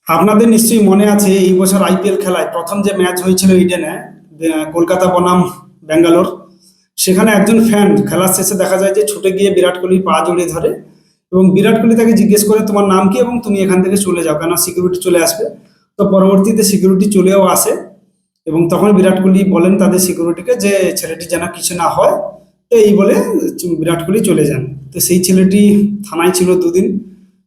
আপনাদের নিশ্চয়ই মনে আছে এই বছর আইপিএল খেলায় প্রথম যে ম্যাচ হয়েছিল ইডেনে, কলকাতা বনাম ব্যাঙ্গালোর। সেখানে একজন ফ্যান খেলার শেষে দেখা যায় যে ছুটে গিয়ে বিরাট কোহলির পা জড়িয়ে ধরে এবং বিরাট কোহলি তাকে জিজ্ঞেস করে তোমার নাম কি এবং তুমি এখান থেকে চলে যাও, কেন সিকিউরিটি চলে আসবে। তো পরবর্তীতে সিকিউরিটি চলেও আসে এবং তখন বিরাট কোহলি বলেন তাদের সিকিউরিটিকে যে ছেলেটি যেন কিছু না হয়। তো এই বলে বিরাট কোহলি চলে যান। তো সেই ছেলেটি থানায় ছিল দুদিন,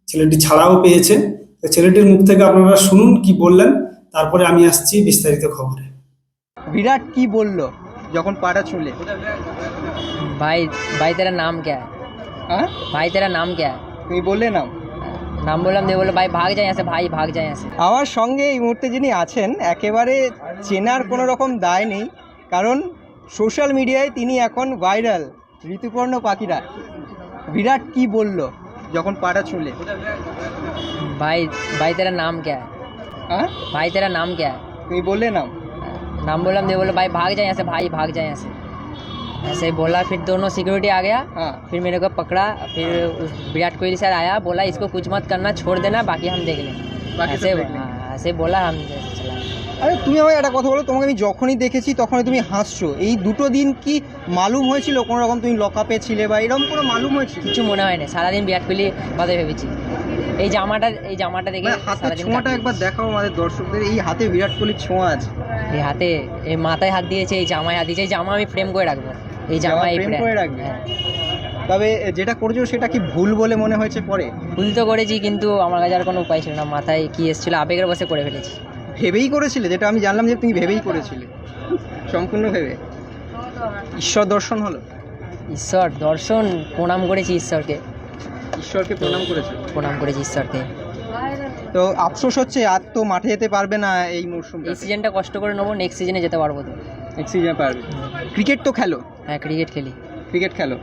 ছেলেটি ছাড়াও পেয়েছে। তো ছেলেটির মুখ থেকে আপনারা শুনুন কি বললেন, তারপরে আমি আসছি বিস্তারিত খবরে। विराट की बोललो যখন পাটা ছুলে। भाई भाई तेरा नाम क्या है? হ্যাঁ, भाई तेरा नाम क्या है? তুমি বললে নাম। नाम बोला, नहीं बोला भाई भाग जाए यहाँ से, भाई भाग जाए यहाँ से। আমার সঙ্গে এই মুহূর্তে যিনি আছেন একেবারে চেনার কোনো রকম দায় নেই, কারণ সোশ্যাল মিডিয়ায় তিনি এখন ভাইরাল। ঋতুপর্ণ পাখিরা বিরাট কি বললো যখন পাটা ছুলে। भाई भाई तेरा नाम क्या है? হ্যাঁ, भाई तेरा नाम क्या है? তুমি বললে নাম। नाम बोला, नहीं बोला भाई भाग जाए यहाँ से, भाई भाग जाए यहाँ से। ऐसे ही बोला, फिर दोनों सिक्योरिटी आ गया। हाँ, फिर मेरे को पकड़ा, फिर विराट कोहली सर आया, बोला इसको कुछ मत करना, छोड़ देना, बाकी हम देख लेंगे। बाकी सब ऐसे देख लेंगे। ऐसे बोला, हम चला। আরে তুমি আমায় একটা কথা বলো, তোমাকে আমি যখনই দেখেছি তখনই তুমি হাসছো। এই দুটো দিন কি মালুম হয়েছিল কোনো রকম তুমি লকআপে ছিলে বা এরকম কোনো মালুম হয়েছিল? কিছু মনে হয় না, সারাদিন বিরাট কোহলি কথা ভেবেছি। এই জামাটা দেখে মানে হাতের সারাদিন ছোঁয়াটা কাটিয়ে একবার দেখাও আমাদের দর্শকদের। এই হাতে বিরাট কোহলির ছোঁয়া আছে। এই হাতে, এই মাথায় হাত দিয়েছে, এই জামায় হাত দিয়েছে। এই জামা আমি ফ্রেম করে রাখবো, এই জামা জামা এই frame করে রাখবে? হ্যাঁ। তবে যেটা করেছো সেটা কি ভুল বলে মনে হয়েছে পরে? ভুল তো করেছি, কিন্তু আমার কাছে আর কোনো উপায় ছিল না। মাথায় কি এসেছিল, আবেগের বসে করে ফেলেছি। ভেবেই করেছিলে? যেটা আমি জানলাম যে তুমি ভেবেই করেছিলে, সম্পূর্ণ ভেবে। ঈশ্বর দর্শন হলো? ঈশ্বর দর্শন, প্রণাম করেছি ঈশ্বরকে, ঈশ্বরকে প্রণাম করেছো? প্রণাম করেছি ঈশ্বরকে। তো আফসোস হচ্ছে আর তো মাঠে যেতে পারবে না এই মরশুমটা। এই সিজনটা কষ্ট করে নেবো, নেক্সট সিজনে যেতে পারবো তো। নেক্সট সিজনে পারবে। ক্রিকেট তো খেলো? হ্যাঁ, ক্রিকেট খেলি। ক্রিকেট খেলো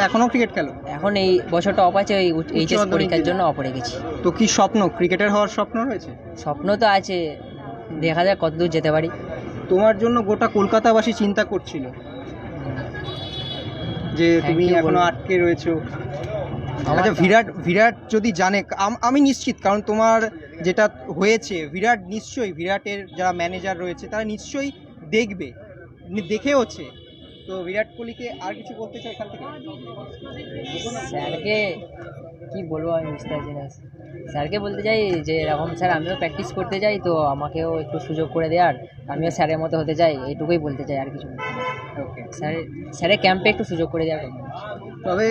এখনো ক্রিকেট খেলো? এখন এই বছরটা অফ আছে, ওই এইচএস মাধ্যমিক পরীক্ষার দিলে। জন্য অফ রেখেছি। তো কি স্বপ্ন, ক্রিকেটার হওয়ার স্বপ্ন রয়েছে? স্বপ্ন তো আছে, দেখা যাক কতদূর যেতে পারি। তোমার জন্য গোটা কলকাতাবাসী চিন্তা করছিল যে Thank তুমি you এখনো বলবো। আটকে রয়েছো। আমার আচ্ছা, বিরাট যদি জানে, আমি নিশ্চিত, কারণ তোমার যেটা হয়েছে, বিরাটের যারা ম্যানেজার রয়েছে তারা নিশ্চয়ই দেখবে, দেখেওছে। তো বিরাট কোহলিকে আর কিছু বলতে চাই এখান থেকে? স্যারকে কি বলবো, আমি বুঝতে পারছি না। স্যারকে বলতে চাই যে এরকম স্যার আমিও প্র্যাকটিস করতে চাই, তো আমাকেও একটু সুযোগ করে দেওয়ার, আমিও স্যারের মতো হতে চাই, এইটুকুই বলতে চাই, আর কিছু বলতে চাই না। ওকে। স্যারের ক্যাম্পে একটু সুযোগ করে দেওয়ার কথা। তবে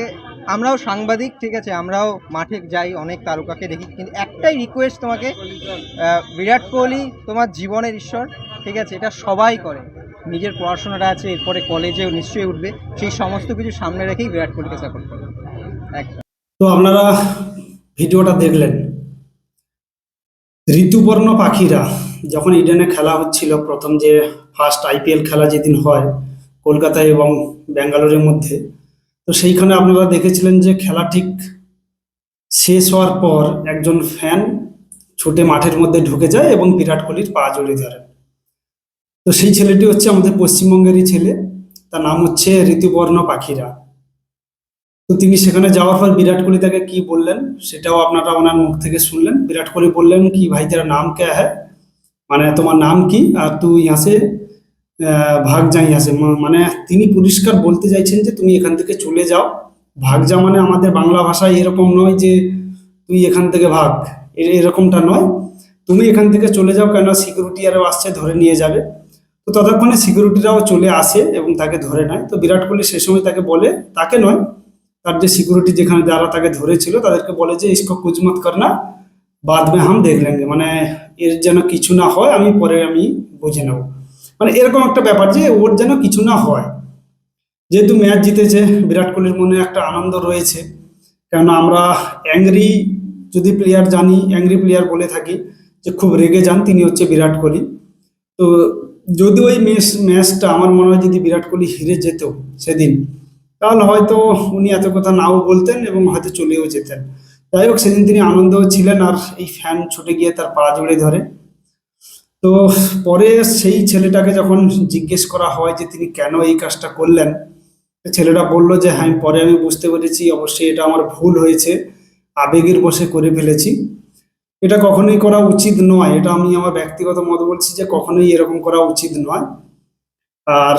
আমরাও সাংবাদিক, ঠিক আছে, আমরাও মাঠে যাই, অনেক তারকাকে দেখি, কিন্তু একটাই রিকোয়েস্ট তোমাকে, বিরাট কোহলি তোমার জীবনের ঈশ্বর, ঠিক আছে, এটা সবাই করে। নিজের পড়াশোনাটা আছে, এরপরে কলেজেও নিশ্চয়ই উঠবে, সেই সমস্ত কিছু সামনে রেখেই বিরাট কোহলিকে সাপোর্ট করে। একদম। তো আপনারা ভিডিওটা দেখলেন, ঋতুপর্ণ পাখিরা যখন ইডেনে খেলা হচ্ছিল, প্রথম যে ফার্স্ট আইপিএল খেলা যেদিন হয় কলকাতা এবং ব্যাঙ্গালোরের মধ্যে, তো সেইখানে আপনারা দেখেছিলেন যে খেলা ঠিক শেষ হওয়ার পর একজন ফ্যান ছুটে মাঠের মধ্যে ঢুকে যায় এবং বিরাট কোহলির পা জড়িয়ে ধরে। তো সেই ছেলেটি হচ্ছে আমাদের পশ্চিমবঙ্গেরই ছেলে, তার নাম হচ্ছে ঋতুপর্ণ পাখিরা। তো তিনি সেখানে যাওয়ার পর বিরাট কোহলি তাকে কি বললেন সেটাও আপনারা ওনার মুখ থেকে শুনলেন। বিরাট কোহলি বললেন কি, ভাই তেরা নাম ক্যা হ্যায়, মানে তোমার নাম কি, আর তুই ইহা সে ভাগ যা ইহা সে। মানে তিনি পরিষ্কার বলতে চাইছেন যে তুমি এখান থেকে চলে যাও। ভাগ যা মানে আমাদের বাংলা ভাষায় এরকম নয় যে তুই এখান থেকে ভাগ, এরকমটা নয়, তুমি এখান থেকে চলে যাও, কেন সিকিউরিটি আরও আসছে, ধরে নিয়ে যাবে। তো ততক্ষণে সিকিউরিটিরাও চলে আসে এবং তাকে ধরে নেয়। তো বিরাট কোহলি সে সময় তাকে বলে, তাকে নয়, তার যে সিকিউরিটি যেখানে যারা তাকে ধরেছিল তাদেরকে বলে যে ইসকো কুছ মত করনা, বাদ মে হাম দেখ লেঙ্গে, মানে এর যেন কিছু না হয়, আমি পরে বুঝে নেব। মানে এরকম একটা ব্যাপার যে ওর যেন কিছু না হয়। যেহেতু ম্যাচ জিতেছে, বিরাট কোহলির মনে একটা আনন্দ রয়েছে, কেননা আমরা অ্যাংরি যদি প্লেয়ার জানি, অ্যাংরি প্লেয়ার বলে থাকি যে খুব রেগে যান, তিনি হচ্ছে বিরাট কোহলি। তো যদি ওই ম্যাচটা আমার মনে হয় যদি বিরাট কোহলি হেরে যেত সেদিন, তাহলে হয়তো উনি এত কথা নাও বলতেন এবং হয়তো চলেও যেতেন। যাই হোক, সেদিন তিনি আনন্দও ছিলেন, আর এই ফ্যান ছুটে গিয়ে তার পা জড়িয়ে ধরে। তো পরে সেই ছেলেটাকে যখন জিজ্ঞেস করা হয় যে তিনি কেন এই কাজটা করলেন, তো ছেলেটা বলল যে হ্যাঁ, পরে আমি বুঝতে পেরেছি, অবশ্যই এটা আমার ভুল হয়েছে, আবেগের বশে করে ফেলেছি। এটা কখনোই করা উচিত নয়। এটা আমি আমার ব্যক্তিগত মত বলছি যে কখনোই এরকম করা উচিত নয়। আর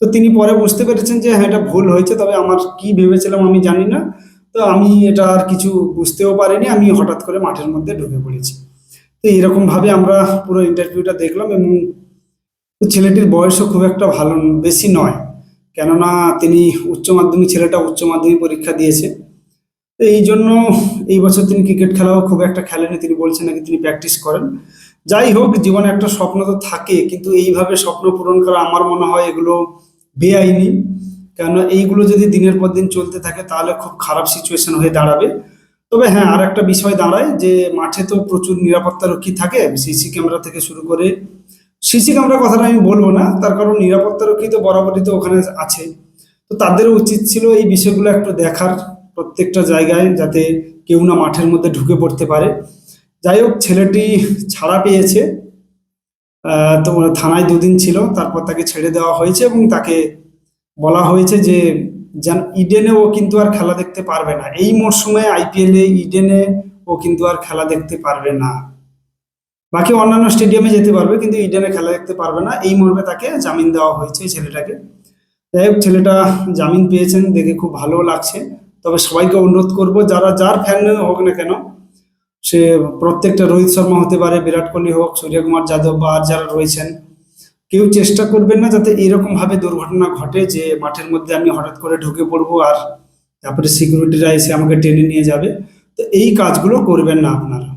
তো তিনি পরে বুঝতে পেরেছেন যে হ্যাঁ, এটা ভুল হয়েছে, তবে আমার কি ভেবেছিলাম আমি জানি না। তো আমি এটা আর কিছু বুঝতেও পারিনি, আমি হঠাৎ করে মাঠের মধ্যে ঢুকে পড়েছি। তো এরকম ভাবে আমরা পুরো ইন্টারভিউটা দেখলাম, এবং তো ছেলেটির বয়সও খুব একটা ভালো বেশি নয়, কেননা তিনি ছেলেটা উচ্চ মাধ্যমিক পরীক্ষা দিয়েছে। তো এই জন্য এই বছর তিনি ক্রিকেট খেলাও খুব একটা খেলেনি, তিনি বলছেন নাকি তিনি প্র্যাকটিস করেন। যাই হোক, জীবনে একটা স্বপ্ন তো থাকে, কিন্তু এইভাবে স্বপ্ন পূরণ করা আমার মনে হয় এগুলো বেআইনি। কেননা এইগুলো যদি দিনের পর দিন চলতে থাকে তাহলে খুব খারাপ সিচুয়েশন হয়ে দাঁড়াবে। তবে হ্যাঁ, আর একটা বিষয় দাঁড়ায় যে মাঠে তো প্রচুর নিরাপত্তা রক্ষী থাকে, সিসি ক্যামেরা থেকে শুরু করে, সিসি ক্যামেরা কথাটা আমি বলবো না, তার কারণ নিরাপত্তা রক্ষী তো বরাবরই তো ওখানে আছে। তো তাদেরও উচিত ছিল এই বিষয়গুলো একটু দেখার প্রত্যেকটা জায়গায়, যাতে কেউ না মাঠের মধ্যে ঢুকে পড়তে পারে। যাই হোক, ছেলেটি ছাড়া পেয়েছে। তো থানায় 2 দিন ছিল, তারপর তাকে ছেড়ে দেওয়া হয়েছে, এবং তাকে বলা হয়েছে যে যেন ইডেনে ও কিন্তু আর খেলা দেখতে পারবে না, এই মরশুমে আইপিএলে ইডেনে ও কিন্তু আর খেলা দেখতে পারবে না। বাকি অন্যান্য স্টেডিয়ামে যেতে পারবে, কিন্তু ইডেনে খেলা দেখতে পারবে না, এই মর্মে তাকে জামিন দেওয়া হয়েছে এই ছেলেটাকে। যাই হোক, ছেলেটা জামিন পেয়েছেন দেখে খুব ভালো লাগছে। তবে সবাইকে অনুরোধ করব, যারা যার ফ্যান হোক না কেন, সে প্রত্যেকটা, রোহিত শর্মা হতে পারে, বিরাট কোহলি হোক, সূর্যকুমার যাদব বা আর যারা রয়েছেন, কেউ চেষ্টা করবেন না যাতে এরকম ভাবে দুর্ঘটনা ঘটে যে মাঠের মধ্যে আমি হঠাৎ করে ঢুকে পড়বো আর তারপরে সিকিউরিটিরা এসে আমাকে টেনে নিয়ে যাবে। তো এই কাজগুলো করবেন না আপনারা।